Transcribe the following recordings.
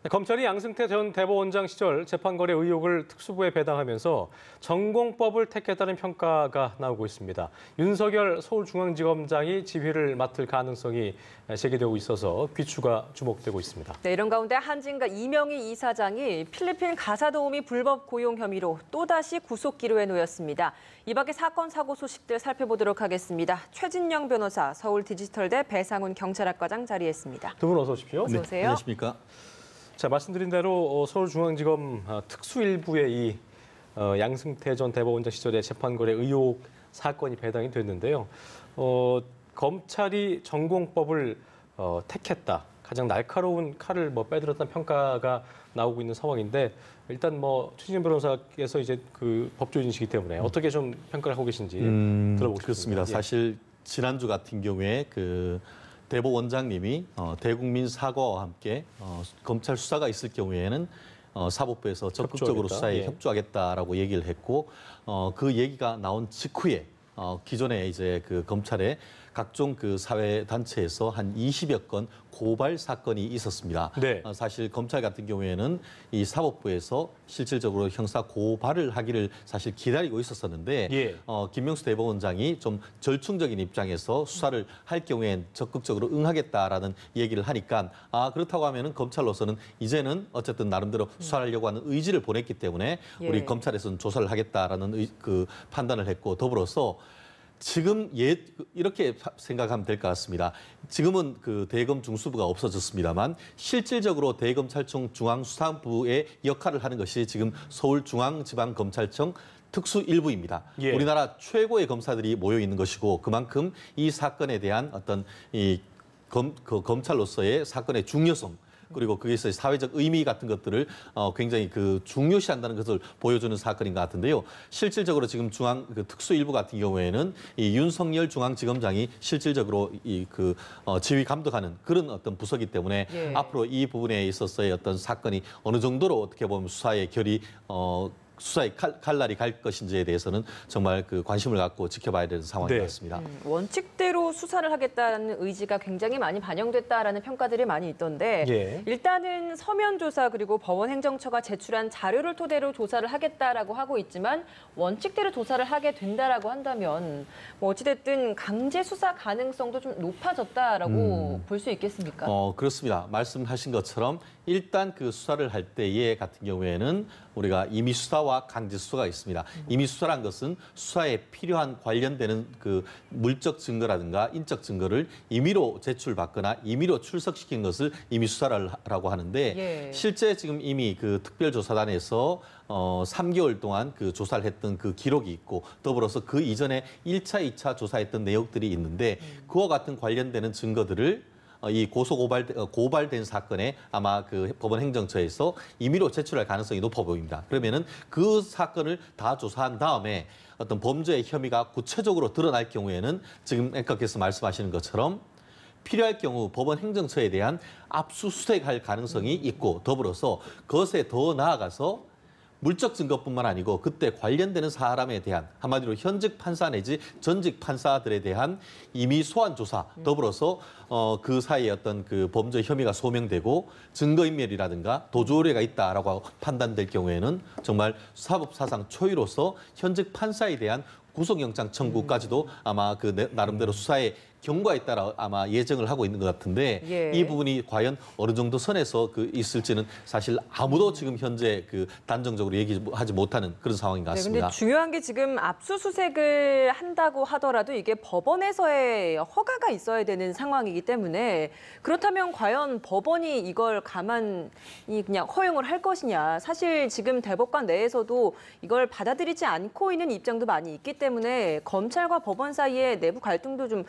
검찰이 양승태 전 대법원장 시절 재판거래 의혹을 특수부에 배당하면서 전공법을 택했다는 평가가 나오고 있습니다. 윤석열 서울중앙지검장이 지휘를 맡을 가능성이 제기되고 있어서 귀추가 주목되고 있습니다. 네, 이런 가운데 한진과 이명희 이사장이 필리핀 가사도우미 불법 고용 혐의로 또다시 구속 기로에 놓였습니다. 이 밖에 사건 사고 소식들 살펴보도록 하겠습니다. 최진영 변호사, 서울디지털대 배상훈 경찰학과장 자리했습니다. 두 분 어서 오십시오. 어서 오세요. 안녕하십니까. 자, 말씀드린 대로 서울중앙지검 특수일부의 이 양승태 전 대법원장 시절의 재판거래 의혹 사건이 배당이 됐는데요. 검찰이 전공법을 택했다. 가장 날카로운 칼을 빼들었다는 평가가 나오고 있는 상황인데 일단 최진영 변호사께서 이제 그 법조인이시기 때문에 어떻게 좀 평가를 하고 계신지 들어보고 싶습니다. 그렇습니다. 예. 사실 지난주 같은 경우에 그 대법원장님이 대국민 사과와 함께 검찰 수사가 있을 경우에는 사법부에서 적극적으로 협조하겠다. 수사에 예. 협조하겠다라고 얘기를 했고 그 얘기가 나온 직후에 기존에 이제 그 검찰의 각종 그 사회 단체에서 한 20여 건 고발 사건이 있었습니다. 네. 사실 검찰 같은 경우에는 이 사법부에서 실질적으로 형사 고발을 하기를 사실 기다리고 있었었는데 예. 김명수 대법원장이 좀 절충적인 입장에서 수사를 할 경우엔 적극적으로 응하겠다라는 얘기를 하니까 그렇다고 하면은 검찰로서는 이제는 어쨌든 나름대로 수사하려고 하는 의지를 보냈기 때문에 우리 예. 검찰에서는 조사를 하겠다라는 그 판단을 했고 더불어서 지금 이렇게 생각하면 될 것 같습니다. 지금은 그 대검 중수부가 없어졌습니다만 실질적으로 대검찰청 중앙수사부의 역할을 하는 것이 지금 서울중앙지방검찰청 특수일부입니다. 예. 우리나라 최고의 검사들이 모여 있는 것이고 그만큼 이 사건에 대한 어떤 검찰로서의 사건의 중요성 그리고 거기서 사회적 의미 같은 것들을 굉장히 그 중요시한다는 것을 보여주는 사건인 것 같은데요. 실질적으로 지금 특수일부 같은 경우에는 이 윤석열 중앙지검장이 실질적으로 지휘 감독하는 그런 어떤 부서기 때문에 예. 앞으로 이 부분에 있어서의 어떤 사건이 어느 정도로 어떻게 보면 수사의 결이 수사의 칼날이 갈 것인지에 대해서는 정말 그 관심을 갖고 지켜봐야 되는 상황인 네. 것 같습니다. 원칙대로 수사를 하겠다는 의지가 굉장히 많이 반영됐다라는 평가들이 많이 있던데 예. 일단은 서면 조사 그리고 법원 행정처가 제출한 자료를 토대로 조사를 하겠다라고 하고 있지만 원칙대로 조사를 하게 된다라고 한다면 어찌됐든 강제 수사 가능성도 좀 높아졌다라고 볼 수 있겠습니까? 그렇습니다. 말씀하신 것처럼 일단 그 수사를 할 때에 같은 경우에는 우리가 임의 수사와 강제 수사가 있습니다. 임의 수사란 것은 수사에 필요한 관련되는 그 물적 증거라든가 인적 증거를 임의로 제출받거나 임의로 출석시킨 것을 임의 수사라고 하는데 예. 실제 지금 이미 그 특별조사단에서 3개월 동안 그 조사를 했던 그 기록이 있고 더불어서 그 이전에 1차, 2차 조사했던 내역들이 있는데 그와 같은 관련되는 증거들을 이 고발된 사건에 아마 그 법원 행정처에서 임의로 제출할 가능성이 높아 보입니다. 그러면은 그 사건을 다 조사한 다음에 어떤 범죄의 혐의가 구체적으로 드러날 경우에는 지금 앵커께서 말씀하시는 것처럼 필요할 경우 법원 행정처에 대한 압수수색할 가능성이 있고 더불어서 그것에 더 나아가서 물적 증거뿐만 아니고 그때 관련되는 사람에 대한 한마디로 현직 판사 내지 전직 판사들에 대한 임의 소환 조사 더불어서 그 사이에 어떤 그 범죄 혐의가 소명되고 증거인멸이라든가 도주 의뢰가 있다라고 판단될 경우에는 정말 사법사상 초유로서 현직 판사에 대한 구속영장 청구까지도 아마 그 나름대로 수사의 경과에 따라 아마 예정을 하고 있는 것 같은데 예. 이 부분이 과연 어느 정도 선에서 있을지는 사실 아무도 지금 현재 그 단정적으로 얘기하지 못하는 그런 상황인 것 네, 같습니다. 근데 중요한 게 지금 압수수색을 한다고 하더라도 이게 법원에서의 허가가 있어야 되는 상황이기 때문에 그렇다면 과연 법원이 이걸 가만히 그냥 허용을 할 것이냐. 사실 지금 대법관 내에서도 이걸 받아들이지 않고 있는 입장도 많이 있기 때문에 검찰과 법원 사이의 내부 갈등도 좀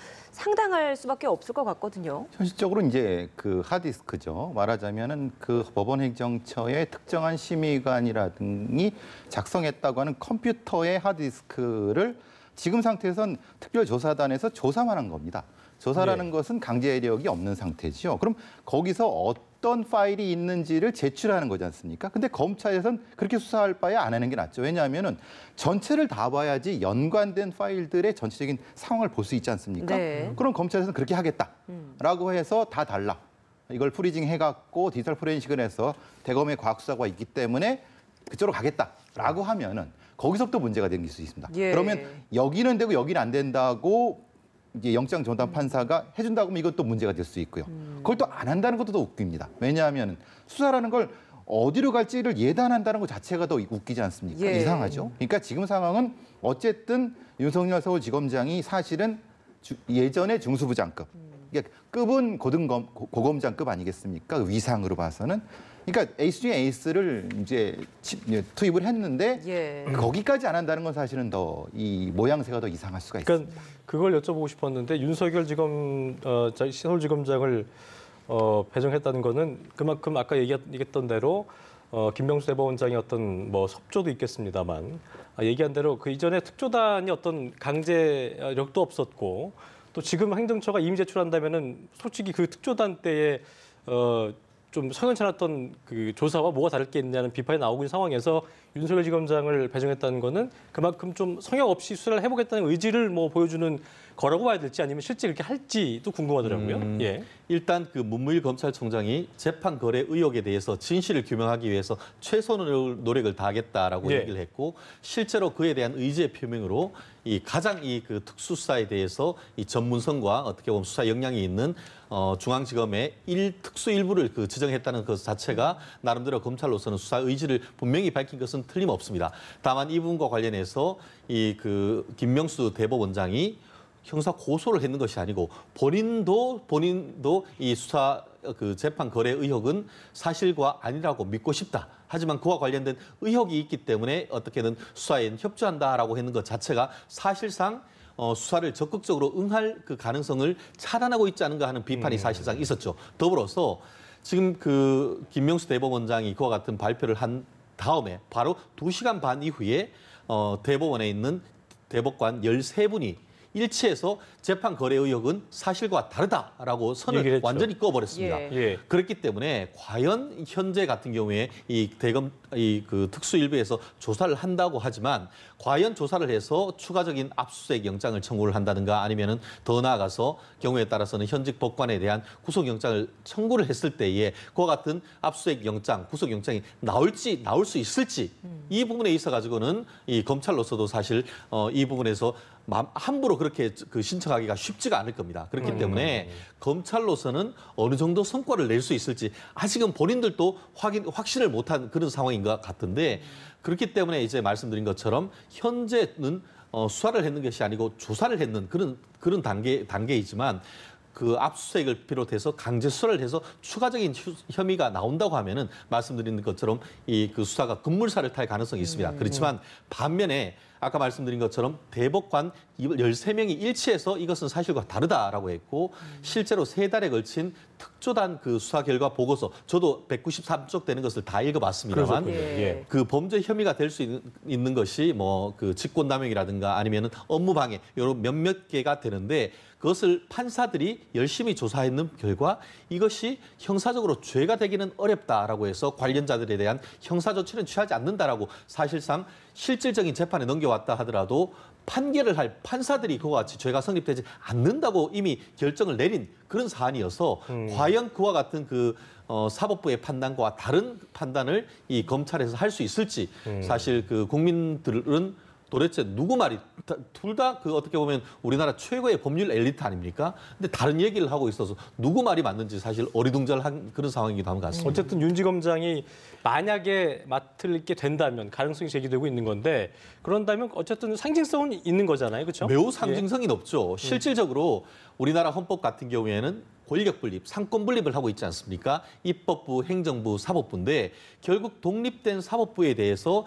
상당할 수밖에 없을 것 같거든요. 현실적으로 이제 그 하드디스크죠. 말하자면은 그 법원 행정처의 특정한 심의관이라든지 작성했다고 하는 컴퓨터의 하드디스크를 지금 상태에선 특별조사단에서 조사만 한 겁니다. 조사라는 것은 강제 이력이 없는 상태죠. 그럼 거기서 어떤 파일이 있는지를 제출하는 거지 않습니까? 근데 검찰에서는 그렇게 수사할 바에 안 하는 게 낫죠. 왜냐하면은 전체를 다 봐야지 연관된 파일들의 전체적인 상황을 볼 수 있지 않습니까? 네. 그럼 검찰에서는 그렇게 하겠다라고 해서 다 달라. 이걸 프리징 해갖고 디지털 포렌식을 해서 대검의 과학수사가 있기 때문에 그쪽으로 가겠다라고 하면은 거기서부터 문제가 생길 수 있습니다. 예. 그러면 여기는 되고 여기는 안 된다고 이제 영장 전담 판사가 해준다고 하면 이것도 문제가 될 수 있고요. 그걸 또 안 한다는 것도 더 웃깁니다. 왜냐하면 수사라는 걸 어디로 갈지를 예단한다는 것 자체가 더 웃기지 않습니까? 예. 이상하죠. 그러니까 지금 상황은 어쨌든 윤석열 서울지검장이 사실은 예전에 중수부장급, 그러니까 급은 고검장급 아니겠습니까? 그 위상으로 봐서는. 그러니까 에이스 중에 에이스를 이제 투입을 했는데 예. 거기까지 안 한다는 건 사실은 더 이 모양새가 더 이상할 수가 있습니다. 그러니까 그걸 여쭤보고 싶었는데 윤석열 서울지검장을 배정했다는 거는 그만큼 아까 얘기했던 대로 김명수 대법원장의 어떤 뭐 섭조도 있겠습니다만 얘기한 대로 그 이전에 특조단이 어떤 강제력도 없었고 또 지금 행정처가 이미 제출한다면은 솔직히 그 특조단 때에 좀 성연찮았던 그 조사와 뭐가 다를 게 있느냐는 비판이 나오고 있는 상황에서 윤석열 지검장을 배정했다는 거는 그만큼 좀 성역 없이 수사를 해보겠다는 의지를 뭐 보여주는 거라고 봐야 될지 아니면 실제 그렇게 할지도 궁금하더라고요. 예. 일단 그 문무일 검찰총장이 재판 거래 의혹에 대해서 진실을 규명하기 위해서 최선의 노력을 다하겠다라고 예. 얘기를 했고 실제로 그에 대한 의지의 표명으로 이 가장 이 그 특수수사에 대해서 이 전문성과 어떻게 보면 수사 역량이 있는 중앙지검의 특수 일부를 그 지정했다는 것 자체가 나름대로 검찰로서는 수사 의지를 분명히 밝힌 것은 틀림없습니다. 다만 이 부분과 관련해서 이 그 김명수 대법원장이 형사 고소를 했는 것이 아니고 본인도 이 수사 그 재판 거래 의혹은 사실과 아니라고 믿고 싶다. 하지만 그와 관련된 의혹이 있기 때문에 어떻게든 수사에 협조한다라고 했는 것 자체가 사실상 수사를 적극적으로 응할 그 가능성을 차단하고 있지 않은가 하는 비판이 사실상 있었죠. 더불어서 지금 그 김명수 대법원장이 그와 같은 발표를 한 다음에 바로 2시간 반 이후에 대법원에 있는 대법관 13분이 일치해서 재판 거래 의혹은 사실과 다르다라고 선을 얘기를 했죠. 완전히 꺼버렸습니다. 예. 예. 그렇기 때문에 과연 현재 같은 경우에 이 대검 그 특수일부에서 조사를 한다고 하지만 과연 조사를 해서 추가적인 압수수색 영장을 청구를 한다든가 아니면은 더 나아가서 경우에 따라서는 현직 법관에 대한 구속영장을 청구를 했을 때에 그와 같은 압수수색 영장, 구속영장이 나올 수 있을지 이 부분에 있어 가지고는 이 검찰로서도 사실 이 부분에서 함부로 그렇게 그 신청하기가 쉽지가 않을 겁니다. 그렇기 때문에 검찰로서는 어느 정도 성과를 낼 수 있을지 아직은 본인들도 확신을 못한 그런 상황인 것 같은데 그렇기 때문에 이제 말씀드린 것처럼 현재는 수사를 했는 것이 아니고 조사를 했는 그런 단계이지만 그 압수수색을 비롯해서 강제 수사를 해서 추가적인 혐의가 나온다고 하면은 말씀드린 것처럼 이 그 수사가 급물살을 탈 가능성이 있습니다. 그렇지만 반면에 아까 말씀드린 것처럼 대법관 13명이 일치해서 이것은 사실과 다르다라고 했고 실제로 3달에 걸친 특조단 그 수사 결과 보고서 저도 193쪽 되는 것을 다 읽어봤습니다만 그러셨군요. 예. 그 범죄 혐의가 될 수 있는 것이 뭐 그 직권남용이라든가 아니면은 업무방해 이런 몇몇 개가 되는데 그것을 판사들이 열심히 조사했는 결과 이것이 형사적으로 죄가 되기는 어렵다라고 해서 관련자들에 대한 형사 조치는 취하지 않는다라고 사실상 실질적인 재판에 넘겨왔다 하더라도 판결을 할 판사들이 그와 같이 죄가 성립되지 않는다고 이미 결정을 내린 그런 사안이어서 과연 그와 같은 그 사법부의 판단과 다른 판단을 이 검찰에서 할 수 있을지 사실 그 국민들은 도대체 누구 말이 둘 다 그 어떻게 보면 우리나라 최고의 법률 엘리트 아닙니까? 근데 다른 얘기를 하고 있어서 누구 말이 맞는지 사실 어리둥절한 그런 상황이기도 한 것 같습니다. 어쨌든 윤 지검장이 만약에 맡게 된다면 가능성이 제기되고 있는 건데 그런다면 어쨌든 상징성은 있는 거잖아요, 그렇죠? 매우 상징성이 높죠. 실질적으로 우리나라 헌법 같은 경우에는 권력 분립, 상권 분립을 하고 있지 않습니까? 입법부, 행정부, 사법부인데 결국 독립된 사법부에 대해서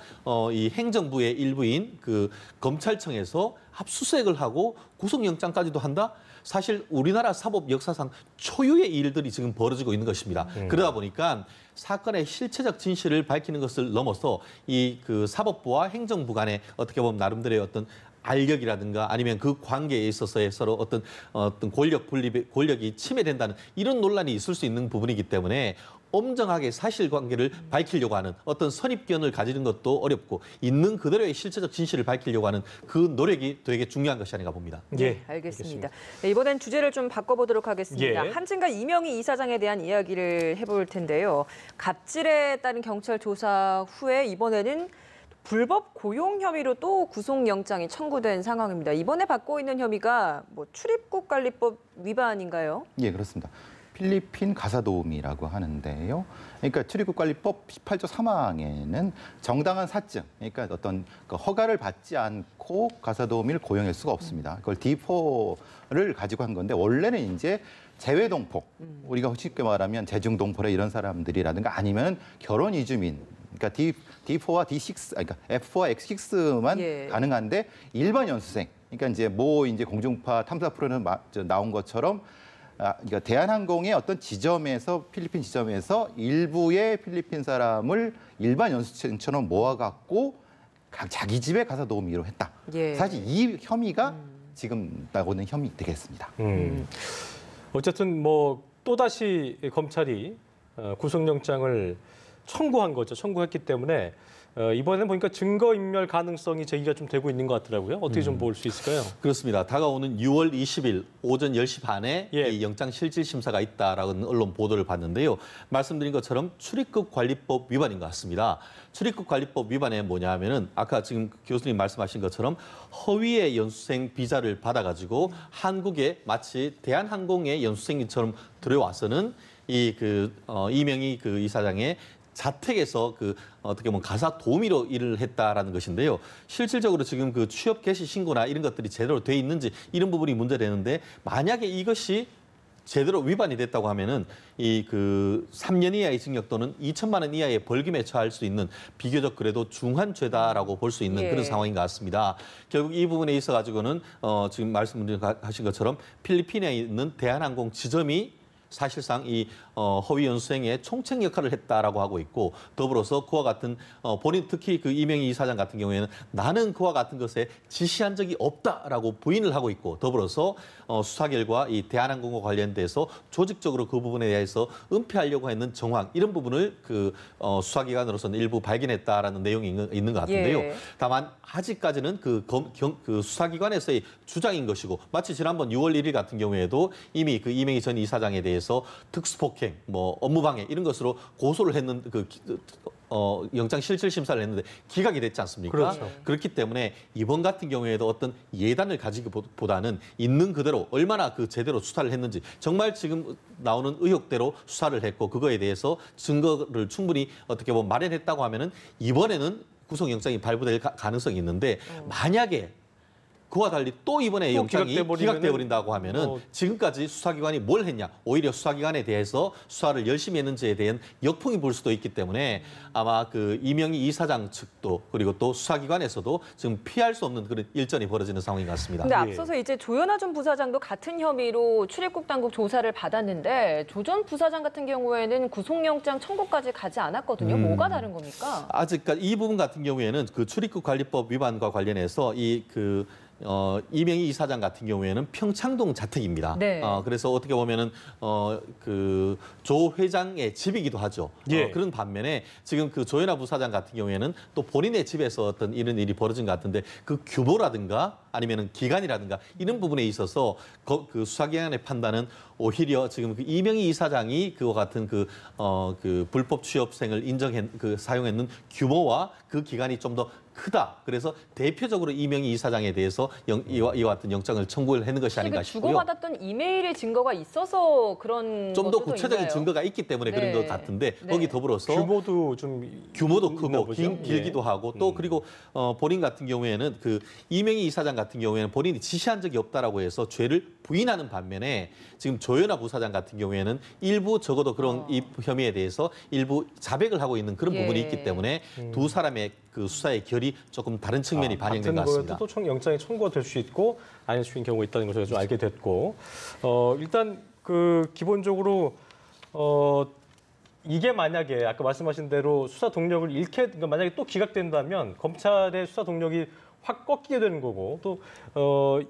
이 행정부의 일부인 그 검찰청에서 압수수색을 하고 구속영장까지도 한다? 사실 우리나라 사법 역사상 초유의 일들이 지금 벌어지고 있는 것입니다. 그러다 보니까 사건의 실체적 진실을 밝히는 것을 넘어서 이 그 사법부와 행정부 간에 어떻게 보면 나름대로의 어떤 알력이라든가 아니면 그 관계에 있어서의 서로 어떤 권력이 침해된다는 이런 논란이 있을 수 있는 부분이기 때문에 엄정하게 사실관계를 밝히려고 하는 어떤 선입견을 가지는 것도 어렵고 있는 그대로의 실체적 진실을 밝히려고 하는 그 노력이 되게 중요한 것이 아닌가 봅니다. 네, 알겠습니다. 네, 이번엔 주제를 좀 바꿔보도록 하겠습니다. 예. 한진과 이명희 이사장에 대한 이야기를 해볼 텐데요. 갑질에 따른 경찰 조사 후에 이번에는 불법 고용 혐의로 또 구속영장이 청구된 상황입니다. 이번에 받고 있는 혐의가 뭐 출입국관리법 위반인가요? 예, 그렇습니다. 필리핀 가사도우미라고 하는데요. 그러니까 출입국관리법 18조 3항에는 정당한 사증, 그러니까 어떤 그 허가를 받지 않고 가사도우미를 고용할 수가 없습니다. 그걸 D4를 가지고 한 건데 원래는 이제 재외동포, 우리가 쉽게 말하면 재중동포라 이런 사람들이라든가 아니면 결혼 이주민, 그러니까 D4와 D6, 그러니까 F4와 X6만 예. 가능한데 일반 연수생, 그러니까 이제 이제 공중파 탐사 프로그램 나온 것처럼. 그러니까 대한항공의 어떤 지점에서 필리핀 지점에서 일부의 필리핀 사람을 일반 연수생처럼 모아갖고 자기 집에 가서 도우미로 했다. 예. 사실 이 혐의가 지금 나오는 혐의 되겠습니다. 어쨌든 뭐 또다시 검찰이 구속영장을 청구한 거죠. 청구했기 때문에 이번에는 보니까 증거인멸 가능성이 제기가 좀 되고 있는 것 같더라고요. 어떻게 좀 볼 수 있을까요? 그렇습니다. 다가오는 6월 20일 오전 10시 반에 예. 이 영장 실질 심사가 있다라는 언론 보도를 봤는데요. 말씀드린 것처럼 출입국관리법 위반인 것 같습니다. 출입국관리법 위반에 뭐냐 하면은 아까 지금 교수님 말씀하신 것처럼 허위의 연수생 비자를 받아가지고 한국에 마치 대한항공의 연수생처럼 들어와서는 이명희 그 이사장의 자택에서 어떻게 보면 가사 도우미로 일을 했다라는 것인데요. 실질적으로 지금 그 취업 개시 신고나 이런 것들이 제대로 돼 있는지 이런 부분이 문제되는데 만약에 이것이 제대로 위반이 됐다고 하면은 3년 이하의 징역 또는 2천만 원 이하의 벌금에 처할 수 있는 비교적 그래도 중한 죄다라고 볼 수 있는 예. 그런 상황인 것 같습니다. 결국 이 부분에 있어 가지고는 지금 말씀하신 것처럼 필리핀에 있는 대한항공 지점이 사실상 이 허위 연수생의 총책 역할을 했다라고 하고 있고 더불어서 그와 같은 본인 특히 그 이명희 이사장 같은 경우에는 나는 그와 같은 것에 지시한 적이 없다라고 부인을 하고 있고 더불어서 수사 결과 이 대한항공과 관련돼서 조직적으로 그 부분에 대해서 은폐하려고 했는 정황 이런 부분을 수사기관으로서는 일부 발견했다라는 내용이 있는 것 같은데요. 예. 다만 아직까지는 그 수사기관에서의 주장인 것이고 마치 지난번 6월 1일 같은 경우에도 이미 그 이명희 전 이사장에 대해서 특수폭행, 업무방해 이런 것으로 고소를 했는 영장 실질 심사를 했는데 기각이 됐지 않습니까? 그렇죠. 그렇기 때문에 이번 같은 경우에도 어떤 예단을 가지기보다는 있는 그대로 얼마나 제대로 수사를 했는지 정말 지금 나오는 의혹대로 수사를 했고 그거에 대해서 증거를 충분히 어떻게 보면 마련했다고 하면은 이번에는 구속영장이 발부될 가능성이 있는데 만약에 그와 달리 또 이번에 또 영장이 기각돼 버린다고 하면은 지금까지 수사기관이 뭘 했냐 오히려 수사기관에 대해서 수사를 열심히 했는지에 대한 역풍이 불 수도 있기 때문에 아마 그 이명희 이사장 측도 그리고 또 수사기관에서도 지금 피할 수 없는 그런 일전이 벌어지는 상황인 것 같습니다. 근데 앞서서 이제 조현아 전 부사장도 같은 혐의로 출입국 당국 조사를 받았는데 조 전 부사장 같은 경우에는 구속영장 청구까지 가지 않았거든요. 뭐가 다른 겁니까? 아직까지 이 부분 같은 경우에는 그 출입국관리법 위반과 관련해서 이명희 이사장 같은 경우에는 평창동 자택입니다. 네. 그래서 어떻게 보면은 조 회장의 집이기도 하죠. 예. 그런 반면에 지금 그 조현아 부사장 같은 경우에는 또 본인의 집에서 어떤 이런 일이 벌어진 것 같은데 그 규모라든가 아니면은 기간이라든가 이런 부분에 있어서 그 수사기관의 판단은 오히려 지금 그 이명희 이사장이 그와 같은 그 불법 취업생을 사용했는 규모와 그 기간이 좀 더 크다. 그래서 대표적으로 이명희 이사장에 대해서 이와 같은 영장을 청구를 했는 것이 아닌가 싶고요. 주고받았던 이메일의 증거가 있어서 그런 좀 더 것도 구체적인 있나요? 증거가 있기 때문에 그런 네. 것 같은데 네. 거기 더불어서 규모도 규모도 있나 크고 보죠? 길기도 예. 하고 또 그리고 본인 같은 경우에는 그 이명희 이사장 같은 경우에는 본인이 지시한 적이 없다라고 해서 죄를 부인하는 반면에 지금 조현아 부사장 같은 경우에는 일부 적어도 그런 이 혐의에 대해서 일부 자백을 하고 있는 그런 예. 부분이 있기 때문에 두 사람의 그 수사의 결이 조금 다른 측면이 반영된 것 같습니다. 또 영장이 청구가 될 수 있고 아닐 수 있는 경우가 있다는 것을 좀 알게 됐고 일단 기본적으로 이게 만약에 아까 말씀하신 대로 수사 동력을 그러니까 만약에 또 기각된다면 검찰의 수사 동력이 확 꺾이게 되는 거고 또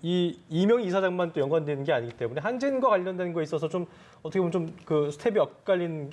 이 이명 이사장만 또 연관되는 게 아니기 때문에 한진과 관련된 거에 있어서 좀 어떻게 보면 좀 그 스텝이 엇갈린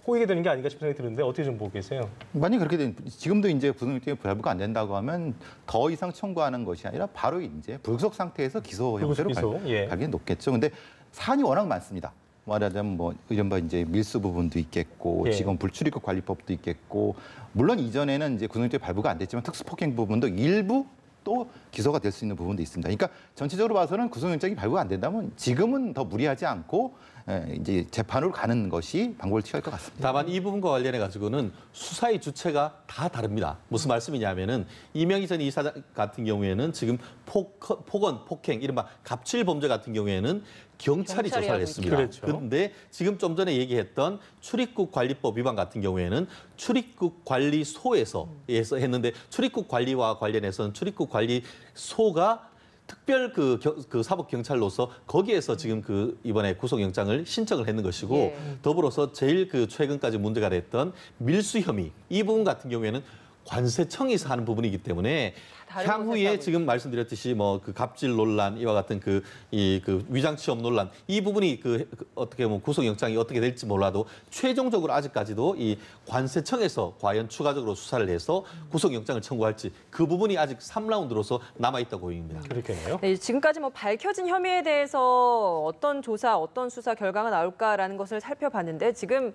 꼬이게 되는 게 아닌가 싶은 생각이 드는데 어떻게 좀 보고 계세요? 만약 그렇게 되면 지금도 이제 구속영장이 발부가 안 된다고 하면 더 이상 청구하는 것이 아니라 바로 이제 불구속 상태에서 기소 형태로 기소, 예. 가기 높겠죠. 근데 사안이 워낙 많습니다. 말하자면 뭐 이른바 이제 밀수 부분도 있겠고 예. 직원 불출입국 관리법도 있겠고 물론 이전에는 이제 구속영장이 발부가 안 됐지만 특수폭행 부분도 일부 또 기소가 될 수 있는 부분도 있습니다. 그러니까 전체적으로 봐서는 구속영장이 발부가 안 된다면 지금은 더 무리하지 않고 이제 재판으로 가는 것이 방법을 취할 것 같습니다. 다만 이 부분과 관련해 가지고는 수사의 주체가 다 다릅니다. 무슨 말씀이냐면은 이명희 전 이사장 같은 경우에는 지금 폭언, 폭행, 이른바 갑질 범죄 같은 경우에는 경찰이 경찰이 조사를 하고 했습니다. 있죠. 그렇죠. 그런데 지금 좀 전에 얘기했던 출입국 관리법 위반 같은 경우에는 출입국 관리소에서 했는데 출입국 관리와 관련해서는 출입국 관리소가 특별 그 사법 경찰로서 거기에서 지금 그 이번에 구속영장을 신청을 했는 것이고 예. 더불어서 제일 그 최근까지 문제가 됐던 밀수 혐의 이 부분 같은 경우에는 관세청에서 하는 부분이기 때문에 다른 곳에서 향후에 하고 지금 말씀드렸듯이 뭐 그 갑질 논란 이와 같은 그 위장 취업 논란 이 부분이 어떻게 보면 구속영장이 어떻게 될지 몰라도 최종적으로 아직까지도 이 관세청에서 과연 추가적으로 수사를 해서 구속영장을 청구할지 그 부분이 아직 3라운드로서 남아 있다고 보입니다. 그렇겠네요. 네, 지금까지 뭐 밝혀진 혐의에 대해서 어떤 조사, 어떤 수사 결과가 나올까라는 것을 살펴봤는데 지금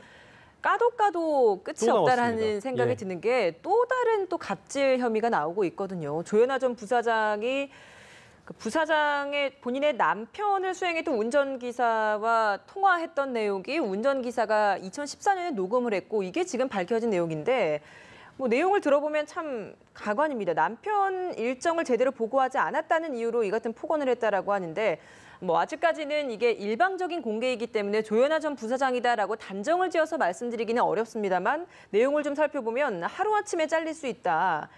까도 끝이 또 없다라는 나왔습니다. 생각이 예. 드는 게 또 다른 또 갑질 혐의가 나오고 있거든요. 조현아 전 부사장이 그 부사장의 본인의 남편을 수행했던 운전기사와 통화했던 내용이 운전기사가 2014년에 녹음을 했고 이게 지금 밝혀진 내용인데 뭐 내용을 들어보면 참 가관입니다. 남편 일정을 제대로 보고하지 않았다는 이유로 이 같은 폭언을 했다라고 하는데 뭐 아직까지는 이게 일방적인 공개이기 때문에 조현아 전 부사장이다라고 단정을 지어서 말씀드리기는 어렵습니다만 내용을 좀 살펴보면 하루아침에 잘릴 수 있다.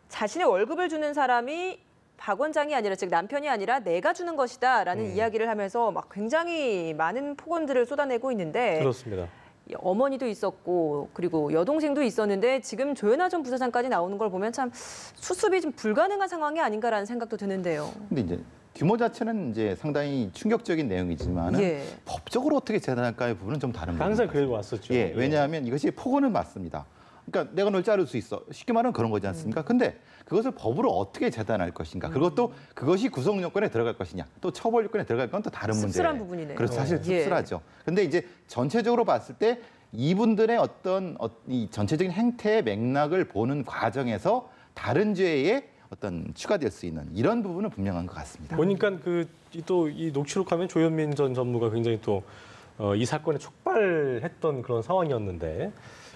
자신의 월급을 주는 사람이 박 원장이 아니라 즉 남편이 아니라 내가 주는 것이다라는 이야기를 하면서 막 굉장히 많은 폭언들을 쏟아내고 있는데 그렇습니다. 어머니도 있었고 그리고 여동생도 있었는데 지금 조현아 전 부사장까지 나오는 걸 보면 참 수습이 좀 불가능한 상황이 아닌가라는 생각도 드는데요. 근데 이제 규모 자체는 이제 상당히 충격적인 내용이지만 예. 법적으로 어떻게 재단할까의 부분은 좀 다른 항상 부분인 것 그래 왔었죠. 예, 왜냐하면 이것이 폭언은 맞습니다. 그러니까 내가 널 자를 수 있어. 쉽게 말하면 그런 거지 않습니까? 근데 그것을 법으로 어떻게 재단할 것인가? 그것도 그것이 구속 요건에 들어갈 것이냐? 또 처벌 요건에 들어갈 건 또 다른 문제. 씁쓸한 부분이네요. 그래서 사실 예. 씁쓸하죠. 근데 이제 전체적으로 봤을 때 이분들의 어떤 이 전체적인 행태의 맥락을 보는 과정에서 다른 죄에 어떤 추가될 수 있는 이런 부분은 분명한 것 같습니다. 보니까 또 이 녹취록하면 조현민 전 전무가 굉장히 또 이 사건에 촉발했던 그런 상황이었는데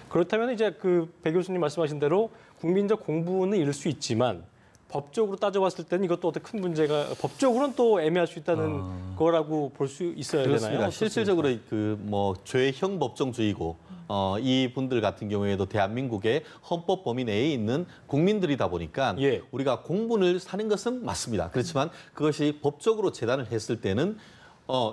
그렇다면 이제 그 배 교수님 말씀하신 대로 국민적 공분은 이룰 수 있지만 법적으로 따져봤을 때는 이것도 어떤 큰 문제가 법적으로는 또 애매할 수 있다는 거라고 볼 수 있어야 그렇습니다. 되나요? 실질적으로 그 뭐 죄형 법정주의고 이 분들 같은 경우에도 대한민국의 헌법 범위 내에 있는 국민들이다 보니까 예. 우리가 공분을 사는 것은 맞습니다. 그렇지만 그것이 법적으로 재단을 했을 때는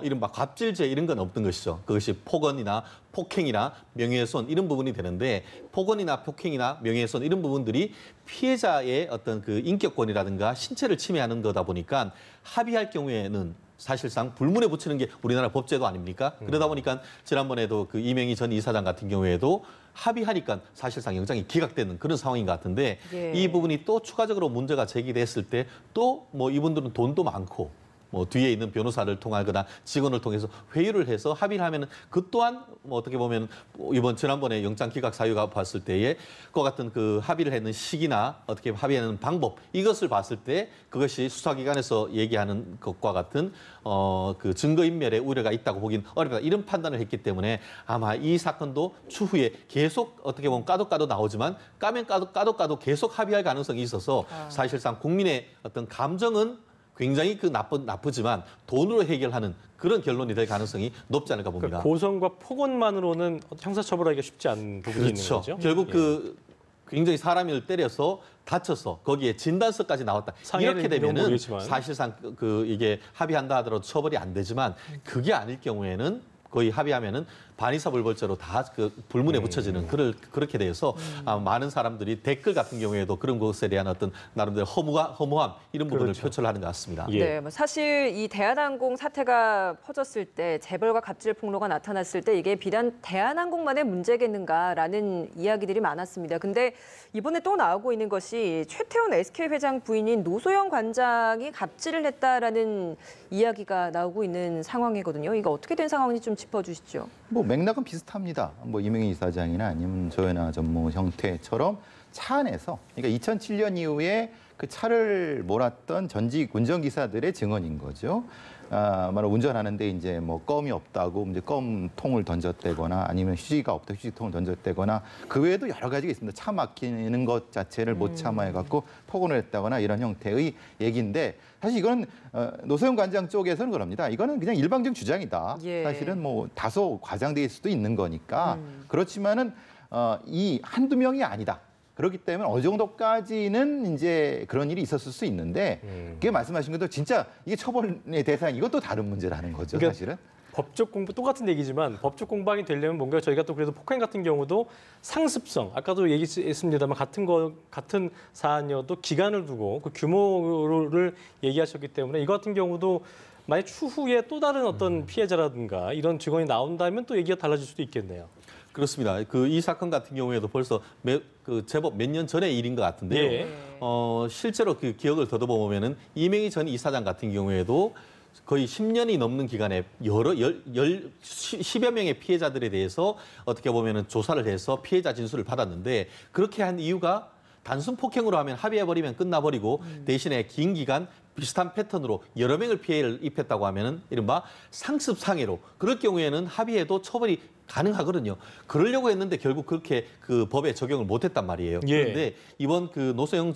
이른바 갑질죄 이런 건 없던 것이죠. 그것이 폭언이나 폭행이나 명예훼손 이런 부분이 되는데 폭언이나 폭행이나 명예훼손 이런 부분들이 피해자의 어떤 그 인격권이라든가 신체를 침해하는 거다 보니까 합의할 경우에는 사실상 불문에 붙이는 게 우리나라 법제도 아닙니까? 그러다 보니까 지난번에도 그 이명희 전 이사장 같은 경우에도 합의하니까 사실상 영장이 기각되는 그런 상황인 것 같은데 예. 이 부분이 또 추가적으로 문제가 제기됐을 때 또 뭐 이분들은 돈도 많고 뭐 뒤에 있는 변호사를 통하거나 직원을 통해서 회유를 해서 합의를 하면은 그 또한 뭐 어떻게 보면 이번 지난번에 영장 기각 사유가 봤을 때에 그와 같은 그 합의를 했는 시기나 어떻게 합의하는 방법 이것을 봤을 때 그것이 수사기관에서 얘기하는 것과 같은 그 증거인멸의 우려가 있다고 보긴 어렵다 이런 판단을 했기 때문에 아마 이 사건도 추후에 계속 어떻게 보면 까도 나오지만 까면 까도 계속 합의할 가능성이 있어서 사실상 국민의 어떤 감정은 굉장히 나쁘지만 돈으로 해결하는 그런 결론이 될 가능성이 높지 않을까 봅니다. 그러니까 고성과 폭언만으로는 형사처벌하기가 쉽지 않은 부분이 있는 그렇죠. 거죠. 결국 예. 그 굉장히 사람을 때려서 다쳐서 거기에 진단서까지 나왔다. 상해는 이렇게 되면은 모르겠지만. 사실상 이게 합의한다 하더라도 처벌이 안 되지만 그게 아닐 경우에는 거의 합의하면은 반의사불벌죄로 다 그 불문에 붙여지는 그렇게 돼서 많은 사람들이 댓글 같은 경우에도 그런 것에 대한 어떤 나름대로 허무함 이런 부분을 그렇죠. 표출하는 것 같습니다. 예. 네, 뭐 사실 이 대한항공 사태가 퍼졌을 때 재벌과 갑질 폭로가 나타났을 때 이게 비단 대한항공만의 문제겠는가라는 이야기들이 많았습니다. 근데 이번에 또 나오고 있는 것이 최태원 SK 회장 부인인 노소영 관장이 갑질을 했다라는 이야기가 나오고 있는 상황이거든요. 이거 어떻게 된 상황인지 좀 짚어주시죠. 뭐 맥락은 비슷합니다. 뭐 이명희 이사장이나 아니면 조현아 전무 형태처럼 차 안에서 그러니까 2007년 이후에 그 차를 몰았던 전직 운전기사들의 증언인 거죠. 말로 운전하는데 이제 뭐 껌이 없다고 이제 껌통을 던졌대거나 아니면 휴지가 없다 휴지통을 던졌대거나 그 외에도 여러 가지가 있습니다. 차 막히는 것 자체를 못 참아해갖고 폭언을 했다거나 이런 형태의 얘기인데 사실 이건 노소영 관장 쪽에서는 그럽니다. 이거는 그냥 일방적 주장이다. 예. 사실은 뭐 다소 과장될 수도 있는 거니까 그렇지만은 이 한두 명이 아니다. 그렇기 때문에 어느 정도까지는 이제 그런 일이 있었을 수 있는데 그게 말씀하신 것도 진짜 이게 처벌의 대상 이것도 다른 문제라는 거죠, 그러니까 사실은. 법적 공부 똑같은 얘기지만 법적 공방이 되려면 뭔가 저희가 또 그래도 폭행 같은 경우도 상습성 아까도 얘기했습니다만 같은 사안이어도 기간을 두고 그 규모를 얘기하셨기 때문에 이거 같은 경우도 만약 추후에 또 다른 어떤 피해자라든가 이런 증언이 나온다면 또 얘기가 달라질 수도 있겠네요. 그렇습니다. 그 이 사건 같은 경우에도 벌써 제법 몇 년 전의 일인 것 같은데요. 예. 실제로 그 기억을 더듬어보면은 이명희 전 이사장 같은 경우에도 거의 10년이 넘는 기간에 10여 명의 피해자들에 대해서 어떻게 보면은 조사를 해서 피해자 진술을 받았는데 그렇게 한 이유가 단순 폭행으로 하면 합의해버리면 끝나버리고 대신에 긴 기간 비슷한 패턴으로 여러 명을 피해를 입혔다고 하면은 이른바 상습상해로 그럴 경우에는 합의해도 처벌이 가능하거든요. 그러려고 했는데 결국 그렇게 그 법에 적용을 못했단 말이에요. 예. 그런데 이번 그 노소영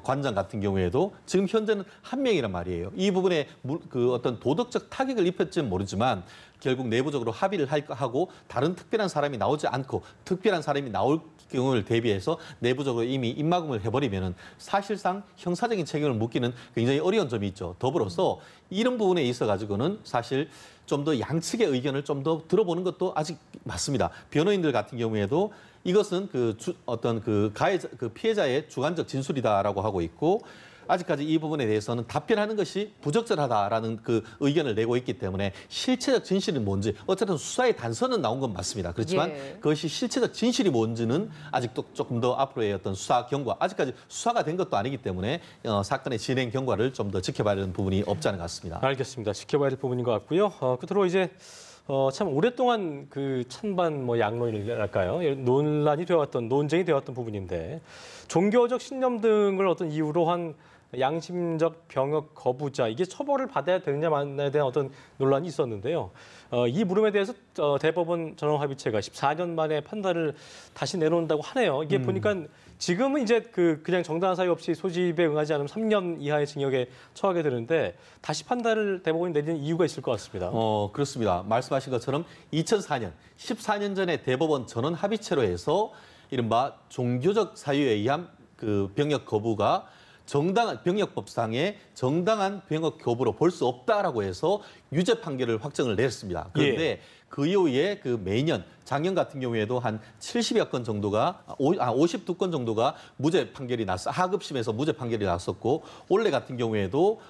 관장 같은 경우에도 지금 현재는 한 명이란 말이에요. 이 부분에 그 어떤 도덕적 타격을 입혔지는 모르지만 결국 내부적으로 합의를 하고 다른 특별한 사람이 나오지 않고 특별한 사람이 나올 경우를 대비해서 내부적으로 이미 입막음을 해버리면은 사실상 형사적인 책임을 묻기는 굉장히 어려운 점이 있죠. 더불어서 이런 부분에 있어 가지고는 사실 좀 더 양측의 의견을 좀 더 들어보는 것도 아직 맞습니다. 변호인들 같은 경우에도 이것은 어떤 피해자의 주관적 진술이다라고 하고 있고 아직까지 이 부분에 대해서는 답변하는 것이 부적절하다라는 그 의견을 내고 있기 때문에 실체적 진실이 뭔지 어쨌든 수사의 단서는 나온 건 맞습니다. 그렇지만 예. 그것이 실체적 진실이 뭔지는 아직도 조금 더 앞으로의 어떤 수사 경과 아직까지 수사가 된 것도 아니기 때문에 사건의 진행 경과를 좀 더 지켜봐야 되는 부분이 없지 않은 것 같습니다. 알겠습니다. 지켜봐야 될 부분인 것 같고요. 끝으로 이제 참 오랫동안 그 찬반 뭐 양론이랄까요 논란이 되어왔던 논쟁이 되어왔던 부분인데 종교적 신념 등을 어떤 이유로 한 양심적 병역 거부자 이게 처벌을 받아야 되느냐 마냐에 대한 어떤 논란이 있었는데요. 이 물음에 대해서 대법원 전원합의체가 14년 만에 판단을 다시 내놓는다고 하네요. 이게 보니까 지금은 이제 그냥 정당한 사유 없이 소집에 응하지 않으면 3년 이하의 징역에 처하게 되는데 다시 판단을 대법원이 내리는 이유가 있을 것 같습니다. 그렇습니다. 말씀하신 것처럼 2004년, 14년 전에 대법원 전원 합의체로 해서 이른바 종교적 사유에 의한 그 병역 거부가 정당한 병역법상의 정당한 병역 거부로 볼 수 없다라고 해서 유죄 판결을 확정을 내렸습니다. 그런데 그 이후에 그 매년 작년 같은 경우에도 한 70여 건 정도가 52건 정도가 무죄 판결이 하급심에서 무죄 판결이 났었고 올해 같은 경우에도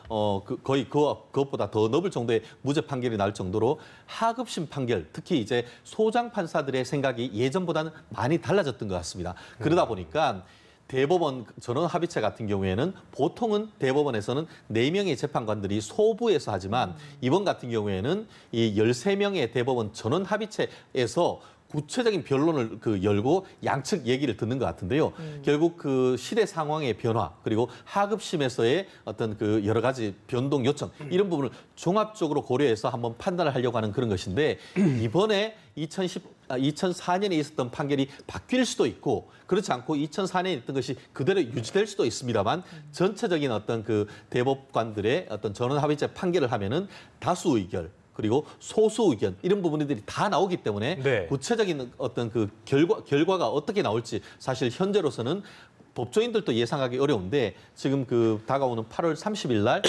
거의 그것보다 더 넘을 정도의 무죄 판결이 날 정도로 하급심 판결 특히 이제 소장 판사들의 생각이 예전보다는 많이 달라졌던 것 같습니다. 그러다 보니까 대법원 전원 합의체 같은 경우에는 보통은 대법원에서는 4명의 재판관들이 소부에서 하지만 이번 같은 경우에는 이 13명의 대법원 전원 합의체에서 구체적인 변론을 열고 양측 얘기를 듣는 것 같은데요. 결국 그 시대 상황의 변화 그리고 하급심에서의 어떤 그 여러 가지 변동 요청 이런 부분을 종합적으로 고려해서 한번 판단을 하려고 하는 그런 것인데 이번에 2004년에 있었던 판결이 바뀔 수도 있고 그렇지 않고 2004년에 있던 것이 그대로 유지될 수도 있습니다만 전체적인 어떤 그 대법관들의 어떤 전원합의체 판결을 하면은 다수 의결 그리고 소수 의견 이런 부분들이 다 나오기 때문에 네. 구체적인 어떤 그 결과가 어떻게 나올지 사실 현재로서는 법조인들도 예상하기 어려운데 지금 그 다가오는 8월 30일 날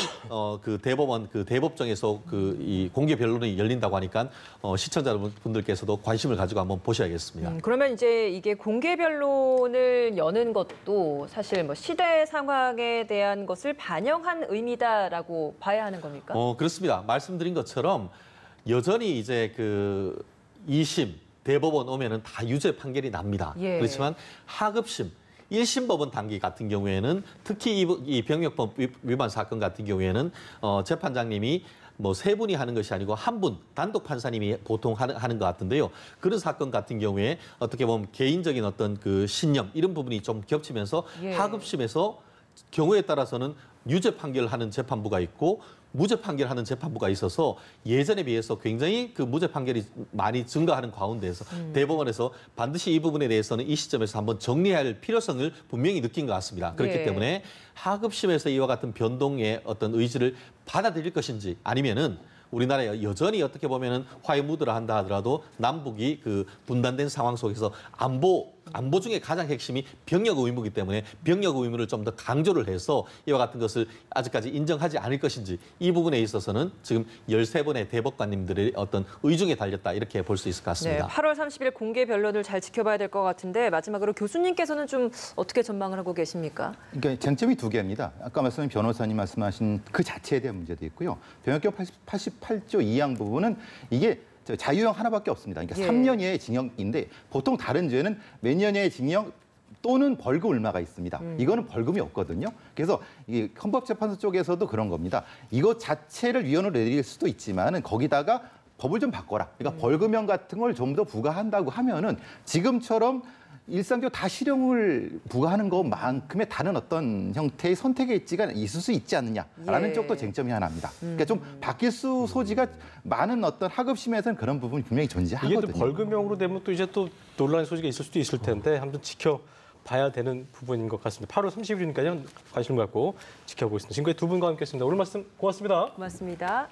그 대법원 그 대법정에서 그 이 공개 변론이 열린다고 하니까 시청자분들께서도 관심을 가지고 한번 보셔야겠습니다. 그러면 이제 이게 공개 변론을 여는 것도 사실 뭐 시대 상황에 대한 것을 반영한 의미다라고 봐야 하는 겁니까? 그렇습니다. 말씀드린 것처럼 여전히 이제 그 2심 대법원 오면은 다 유죄 판결이 납니다. 예. 그렇지만 하급심 1심 법원 단계 같은 경우에는 특히 이 병역법 위반 사건 같은 경우에는 재판장님이 뭐 세 분이 하는 것이 아니고 한 분 단독 판사님이 보통 하는 것 같은데요. 그런 사건 같은 경우에 어떻게 보면 개인적인 어떤 그 신념 이런 부분이 좀 겹치면서 예. 하급심에서 경우에 따라서는 유죄 판결하는 재판부가 있고 무죄 판결하는 재판부가 있어서 예전에 비해서 굉장히 그 무죄 판결이 많이 증가하는 가운데에서 대법원에서 반드시 이 부분에 대해서는 이 시점에서 한번 정리할 필요성을 분명히 느낀 것 같습니다. 그렇기 예. 때문에 하급심에서 이와 같은 변동의 어떤 의지를 받아들일 것인지 아니면은 우리나라에 여전히 어떻게 보면은 화해무드라 한다 하더라도 남북이 그 분단된 상황 속에서 안보 중에 가장 핵심이 병역 의무이기 때문에 병역 의무를 좀 더 강조를 해서 이와 같은 것을 아직까지 인정하지 않을 것인지 이 부분에 있어서는 지금 13분의 대법관님들의 어떤 의중에 달렸다 이렇게 볼 수 있을 것 네, 같습니다. 8월 30일 공개 변론을 잘 지켜봐야 될 것 같은데 마지막으로 교수님께서는 좀 어떻게 전망을 하고 계십니까? 그러니까 쟁점이 두 개입니다. 아까 말씀하신 변호사님 말씀하신 그 자체에 대한 문제도 있고요. 병역법 88조 2항 부분은 이게 자유형 하나밖에 없습니다. 그러니까 예. 3년 이하의 징역인데 보통 다른 죄는 몇 년 이하의 징역 또는 벌금 얼마가 있습니다. 이거는 벌금이 없거든요. 그래서 이 헌법재판소 쪽에서도 그런 겁니다. 이거 자체를 위헌으로 내릴 수도 있지만은 거기다가 법을 좀 바꿔라. 그러니까 벌금형 같은 걸 좀 더 부과한다고 하면은 지금처럼 일상적으로 다 실형을 부과하는 것만큼의 다른 어떤 형태의 선택의 입지가 있을 수 있지 않느냐라는 예. 쪽도 쟁점이 하나입니다. 그러니까 좀 바뀔 수 소지가 많은 어떤 하급심에서는 그런 부분이 분명히 이게 존재하거든요. 또 벌금형으로 되면 또 이제 또 논란의 소지가 있을 수도 있을 텐데 한번 지켜봐야 되는 부분인 것 같습니다. 8월 30일이니까요. 관심을 갖고 지켜보겠습니다. 지금까지 두 분과 함께했습니다. 오늘 말씀 고맙습니다. 고맙습니다.